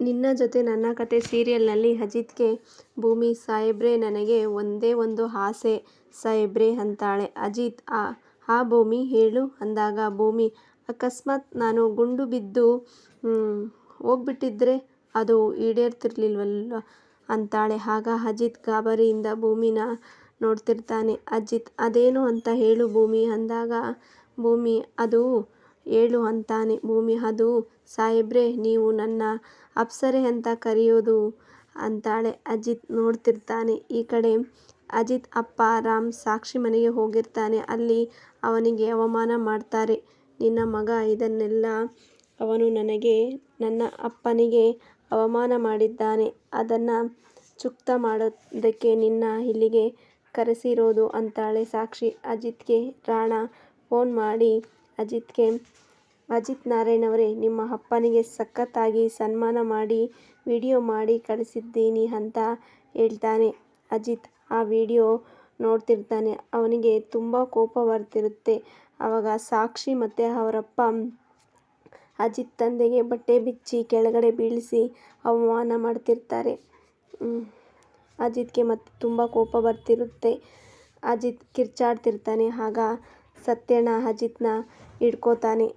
ನಿನ್ನ ಜೊತೆ ನನ್ನ ಕತೆ ಸೀರಿಯಲ್ನಲ್ಲಿ ಅಜಿತ್ಗೆ ಭೂಮಿ ಸಾಹೇಬ್ರೆ ನನಗೆ ಒಂದೇ ಒಂದು ಆಸೆ ಸಾಹೇಬ್ರೆ ಅಂತಾಳೆ. ಅಜಿತ್ ಹಾ ಭೂಮಿ ಹೇಳು ಅಂದಾಗ ಭೂಮಿ ಅಕಸ್ಮಾತ್ ನಾನು ಗುಂಡು ಬಿದ್ದು ಹೋಗ್ಬಿಟ್ಟಿದ್ರೆ ಅದು ಈಡೇರ್ತಿರ್ಲಿಲ್ವಲ್ಲ ಅಂತಾಳೆ. ಆಗ ಅಜಿತ್ ಗಾಬರಿಯಿಂದ ಭೂಮಿನ ನೋಡ್ತಿರ್ತಾನೆ. ಅಜಿತ್ ಅದೇನು ಅಂತ ಹೇಳು ಭೂಮಿ ಅಂದಾಗ ಭೂಮಿ ಅದು ಹೇಳು ಅಂತಾನೆ. ಭೂಮಿ ಅದು ಸಾಹೇಬ್ರೆ ನೀವು ನನ್ನ ಅಪ್ಸರೆ ಅಂತ ಕರೆಯೋದು ಅಂತಾಳೆ. ಅಜಿತ್ ನೋಡ್ತಿರ್ತಾನೆ. ಈ ಕಡೆ ಅಜಿತ್ ಅಪ್ಪ ರಾಮ್ ಸಾಕ್ಷಿ ಮನೆಗೆ ಹೋಗಿರ್ತಾನೆ. ಅಲ್ಲಿ ಅವನಿಗೆ ಅವಮಾನ ಮಾಡ್ತಾರೆ. ನಿನ್ನ ಮಗ ಇದನ್ನೆಲ್ಲ ಅವನು ನನ್ನ ಅಪ್ಪನಿಗೆ ಅವಮಾನ ಮಾಡಿದ್ದಾನೆ. ಅದನ್ನ ಚುಕ್ತಾ ಮಾಡೋದಕ್ಕೆ ನಿನ್ನ ಇಲ್ಲಿಗೆ ಕರೆಸಿರೋದು ಅಂತಾಳೆ ಸಾಕ್ಷಿ. ಅಜಿತ್ಗೆ ರಾಣಾ ಫೋನ್ ಮಾಡಿ ಅಜಿತ್ ನಾರಾಯಣ್ ಅವರೇ ನಿಮ್ಮ ಅಪ್ಪನಿಗೆ ಸಖತ್ತಾಗಿ ಸನ್ಮಾನ ಮಾಡಿ ವಿಡಿಯೋ ಮಾಡಿ ಕಳಿಸಿದ್ದೀನಿ ಅಂತ ಹೇಳ್ತಾನೆ. ಅಜಿತ್ ಆ ವಿಡಿಯೋ ನೋಡ್ತಿರ್ತಾನೆ. ಅವನಿಗೆ ತುಂಬ ಕೋಪ ಬರ್ತಿರುತ್ತೆ. ಆವಾಗ ಸಾಕ್ಷಿ ಮತ್ತು ಅವರಪ್ಪ ಅಜಿತ್ ತಂದೆಗೆ ಬಟ್ಟೆ ಬಿಚ್ಚಿ ಕೆಳಗಡೆ ಬೀಳಿಸಿ ಅವಮಾನ ಮಾಡ್ತಿರ್ತಾರೆ. ಅಜಿತ್ಗೆ ಮತ್ತೆ ತುಂಬ ಕೋಪ ಬರ್ತಿರುತ್ತೆ. ಅಜಿತ್ ಕಿರ್ಚಾಡ್ತಿರ್ತಾನೆ. ಆಗ ಸತ್ಯಣ್ಣ ಅಜಿತ್ನ ಹಿಡ್ಕೋತಾನೆ.